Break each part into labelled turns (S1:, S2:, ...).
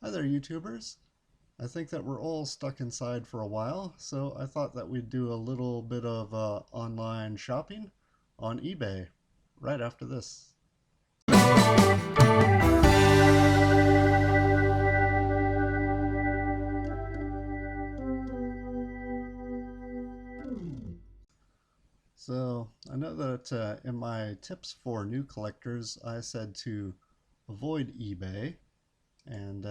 S1: Hi there, YouTubers. I think that we're all stuck inside for a while, so I thought that we'd do a little bit of online shopping on eBay right after this. So I know that in my tips for new collectors, I said to avoid eBay, and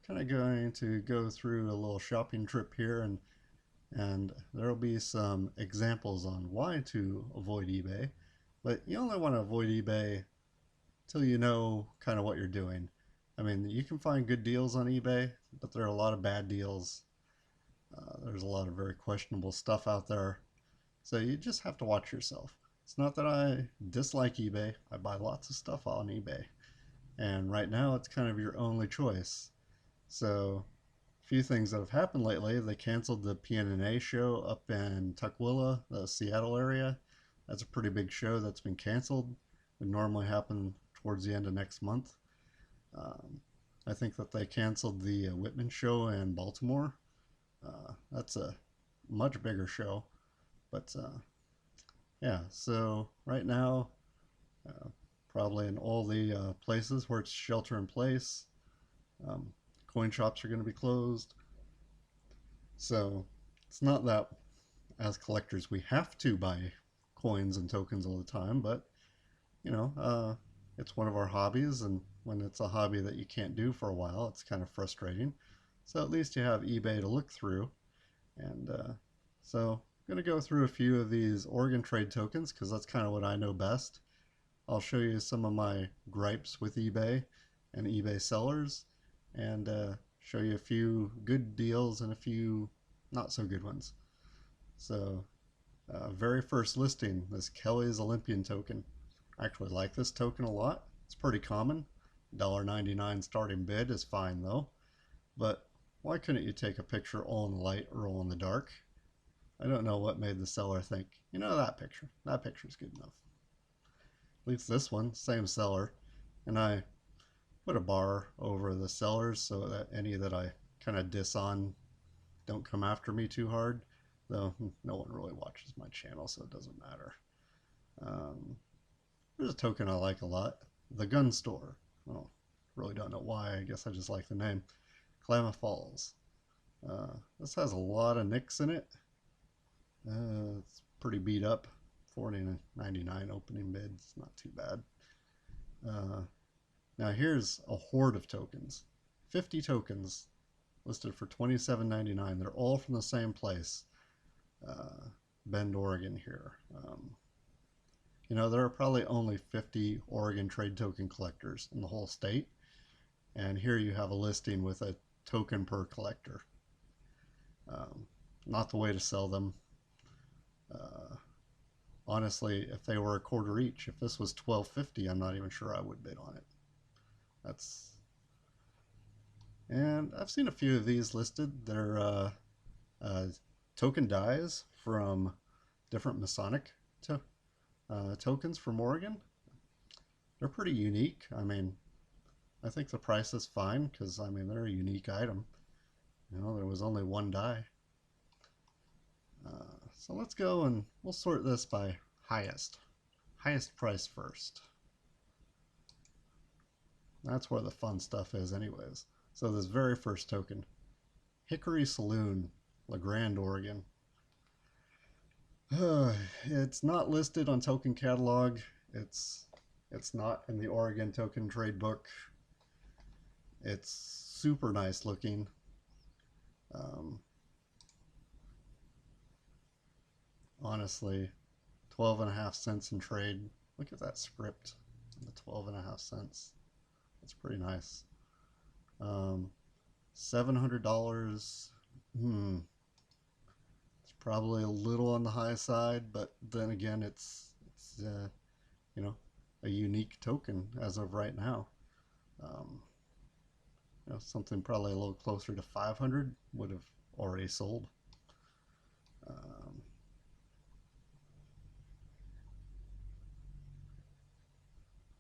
S1: kind of going to go through a little shopping trip here, and there'll be some examples on why to avoid eBay. But you only want to avoid eBay till you know kind of what you're doing. I mean, you can find good deals on eBay, but there are a lot of bad deals. There's a lot of very questionable stuff out there. So you just have to watch yourself. It's not that I dislike eBay. I buy lots of stuff on eBay. And right now it's kind of your only choice. So a few things that have happened lately. They canceled the PNNA show up in Tukwila, the Seattle area. That's a pretty big show that's been canceled. It would normally happen towards the end of next month. Um, I think that they canceled the Whitman show in Baltimore. That's a much bigger show, but yeah. So right now, uh, probably in all the places where it's shelter in place, um, coin shops are going to be closed. So it's not that as collectors we have to buy coins and tokens all the time, but you know, it's one of our hobbies, and when it's a hobby that you can't do for a while, it's kind of frustrating. So at least you have eBay to look through, and so I'm going to go through a few of these Oregon trade tokens because that's kind of what I know best. I'll show you some of my gripes with eBay and eBay sellers, and show you a few good deals and a few not so good ones. So, very first listing, this Kelly's Olympian token. I actually like this token a lot. It's pretty common. $1.99 starting bid is fine though. But why couldn't you take a picture all in the light or all in the dark? I don't know what made the seller think, you know, that picture. That picture's good enough. At least this one, same seller. And I put a bar over the sellers so that any that I kind of diss on don't come after me too hard. Though no one really watches my channel, so it doesn't matter. Um, There's a token I like a lot. The Gun Store. Well, really don't know why. I guess I just like the name. Klamath Falls. This has a lot of nicks in it. It's pretty beat up. 40.99 opening bid. It's not too bad. Uh, Now here's a horde of tokens. 50 tokens listed for $27.99. They're all from the same place. Uh, Bend, Oregon here. You know, there are probably only 50 Oregon trade token collectors in the whole state. And here you have a listing with a token per collector. Um, Not the way to sell them. Uh, Honestly, if they were a quarter each, if this was $12.50, I'm not even sure I would bid on it. That's And I've seen a few of these listed. They're uh, token dies from different Masonic to, tokens from Oregon. They're pretty unique. I mean, I think the price is fine because I mean they're a unique item. You know, there was only one die. So let's go and we'll sort this by highest price first. That's where the fun stuff is, anyways. So this very first token, Hickory Saloon, La Grande, Oregon. It's not listed on Token Catalog. It's it's not in the Oregon Token Trade Book. It's super nice looking. Um, Honestly, 12 and a half cents in trade. Look at that script, the 12 and a half cents. That's pretty nice. Um, $700. It's probably a little on the high side, but then again, it's you know, a unique token as of right now. Um, you know, something probably a little closer to 500 would have already sold. Um,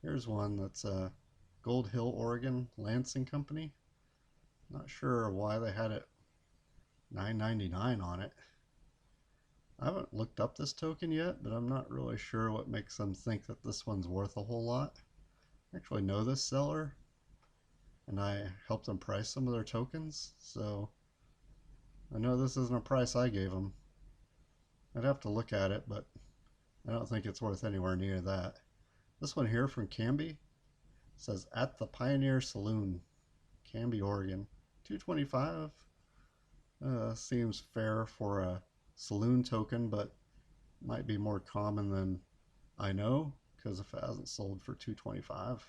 S1: Here's one that's Gold Hill, Oregon, Lansing Company. Not sure why they had it $9.99 on it. I haven't looked up this token yet, but I'm not really sure what makes them think that this one's worth a whole lot. I actually know this seller, and I helped them price some of their tokens, so I know this isn't a price I gave them. I'd have to look at it, but I don't think it's worth anywhere near that. This one here from Canby says at the Pioneer Saloon, Canby, Oregon. $2.25 seems fair for a saloon token, but might be more common than I know, because if it hasn't sold for $2.25.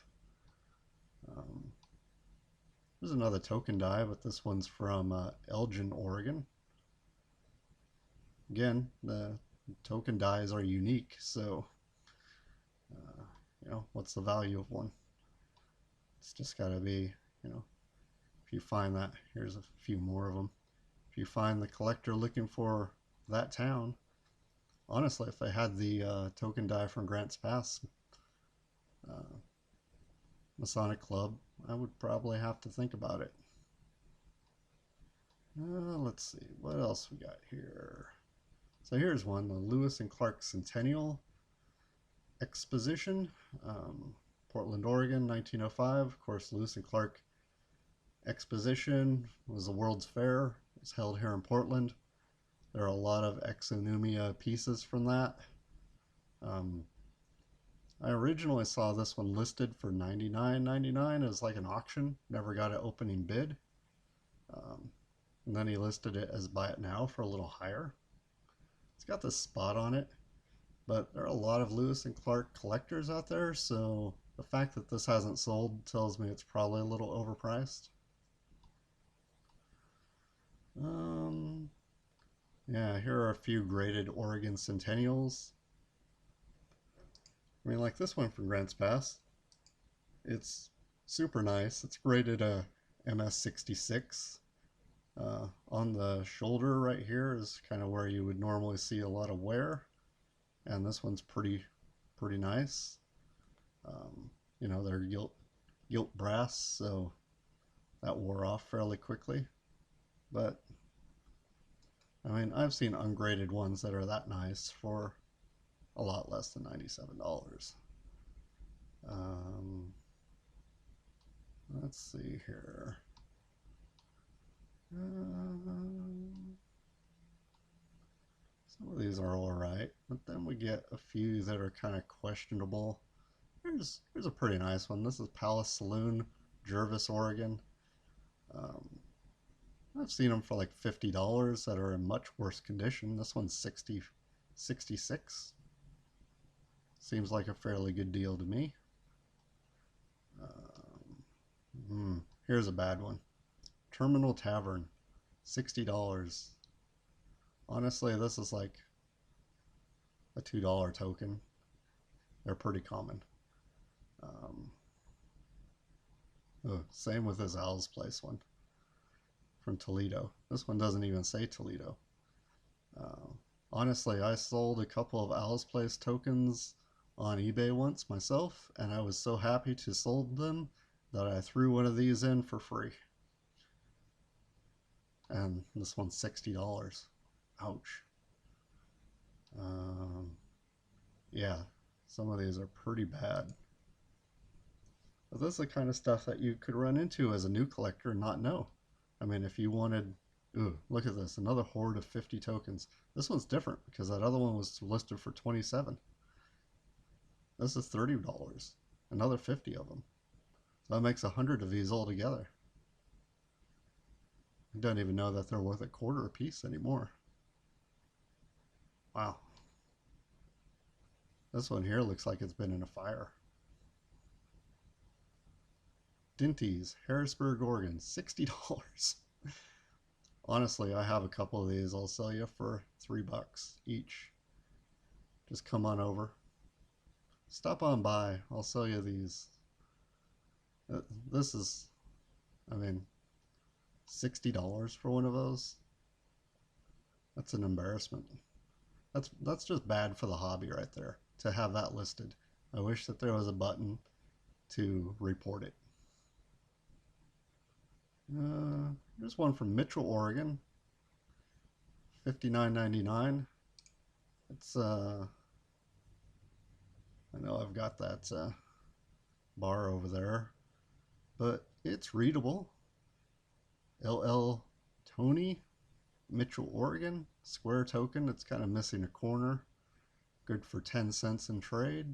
S1: There's another token die, but this one's from Elgin, Oregon. Again, the token dies are unique, so what's the value of one? It's just got to be, if you find that, here's a few more of them. If you find the collector looking for that town, honestly, if they had the token die from Grants Pass Masonic Club, I would probably have to think about it. Let's see, what else we got here? So here's one, the Lewis and Clark Centennial Exposition, Portland, Oregon, 1905. Of course, Lewis and Clark Exposition was the World's Fair. It's held here in Portland. There are a lot of exonumia pieces from that. I originally saw this one listed for $99.99 as like an auction. Never got an opening bid. And then he listed it as buy it now for a little higher. It's got this spot on it, but there are a lot of Lewis and Clark collectors out there, so the fact that this hasn't sold tells me it's probably a little overpriced. Yeah, here are a few graded Oregon Centennials. I mean, like this one from Grants Pass. It's super nice. It's graded a MS66. On the shoulder right here is kind of where you would normally see a lot of wear, and this one's pretty nice. They're gilt brass, so that wore off fairly quickly. But I mean, I've seen ungraded ones that are that nice for a lot less than $97. Let's see here. Some of these are all right, but then we get a few that are kind of questionable. Here's a pretty nice one. This is Palace Saloon, Jervis, Oregon. I've seen them for like $50 that are in much worse condition. This one's $66. Seems like a fairly good deal to me. Here's a bad one. Terminal Tavern, $60. Honestly, this is like a $2 token. They're pretty common. Same with this Owl's Place one from Toledo. This one doesn't even say Toledo. Honestly, I sold a couple of Owl's Place tokens on eBay once myself, and I was so happy to sold them that I threw one of these in for free. And this one's $60. Ouch. Yeah, some of these are pretty bad. But this is the kind of stuff that you could run into as a new collector and not know. I mean, if you wanted, look at this, another horde of 50 tokens. This one's different because that other one was listed for $27. This is $30, another 50 of them. So that makes 100 of these all together. I don't even know that they're worth a quarter a piece anymore. Wow. This one here looks like it's been in a fire. Dinty's, Harrisburg, Oregon, $60. Honestly, I have a couple of these. I'll sell you for $3 each. Just come on over. Stop on by. I'll sell you these. This is, I mean, $60 for one of those. That's an embarrassment. That's just bad for the hobby right there, to have that listed. I wish that there was a button to report it. Here's one from Mitchell, Oregon, $59.99. It's I know I've got that bar over there, but it's readable. LL Tony, Mitchell, Oregon, square token. It's kind of missing a corner. Good for 10 cents in trade.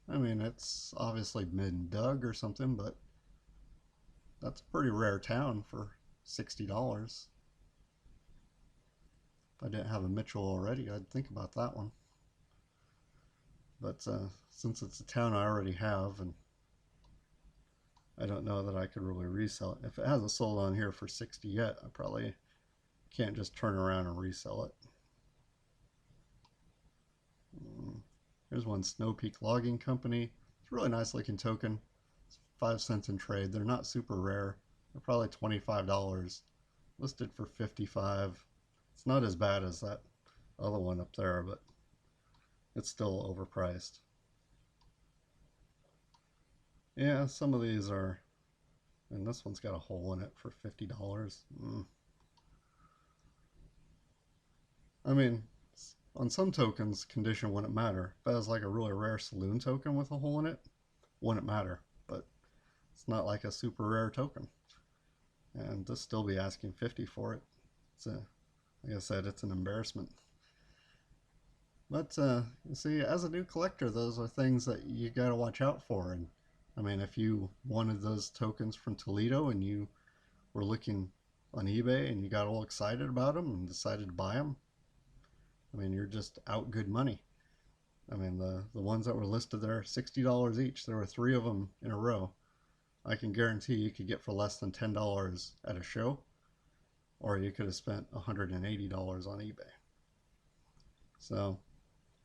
S1: I mean, it's obviously been dug or something, but that's a pretty rare town for $60. If I didn't have a Mitchell already, I'd think about that one. But since it's a town I already have, and I don't know that I could really resell it. If it hasn't sold on here for 60 yet, I probably can't just turn around and resell it. Here's one, Snow Peak Logging Company. It's a really nice looking token. It's 5 cents in trade. They're not super rare. They're probably $25. Listed for 55. It's not as bad as that other one up there, but it's still overpriced. Yeah, some of these are, and this one's got a hole in it for $50. I mean, on some tokens, condition wouldn't matter. If it was like a really rare saloon token with a hole in it, wouldn't matter. But it's not like a super rare token. And to still be asking 50 for it, like I said, it's an embarrassment. But you see, as a new collector, those are things that you got to watch out for. And I mean, if you wanted those tokens from Toledo and you were looking on eBay and you got all excited about them and decided to buy them, I mean, you're just out good money. I mean, the ones that were listed there, $60 each. There were 3 of them in a row. I can guarantee you could get for less than $10 at a show, or you could have spent $180 on eBay. So,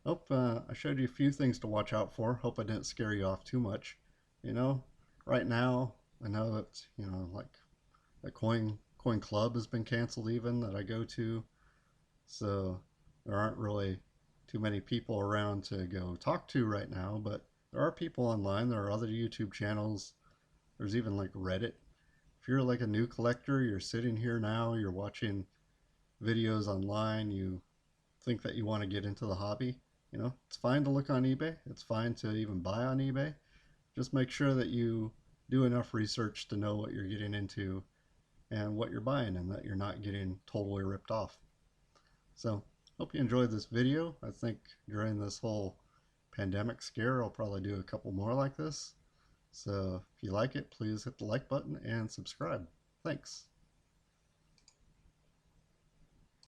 S1: hope I showed you a few things to watch out for. Hope I didn't scare you off too much. You know, right now, I know that, like the coin club has been canceled even that I go to. So there aren't really too many people around to go talk to right now, but there are people online. There are other YouTube channels. There's even like Reddit. If you're like a new collector, you're sitting here now, you're watching videos online, you think that you want to get into the hobby, it's fine to look on eBay. It's fine to even buy on eBay. Just make sure that you do enough research to know what you're getting into and what you're buying, and that you're not getting totally ripped off. So, hope you enjoyed this video. I think during this whole pandemic scare, I'll probably do a couple more like this. So if you like it, please hit the like button and subscribe. Thanks.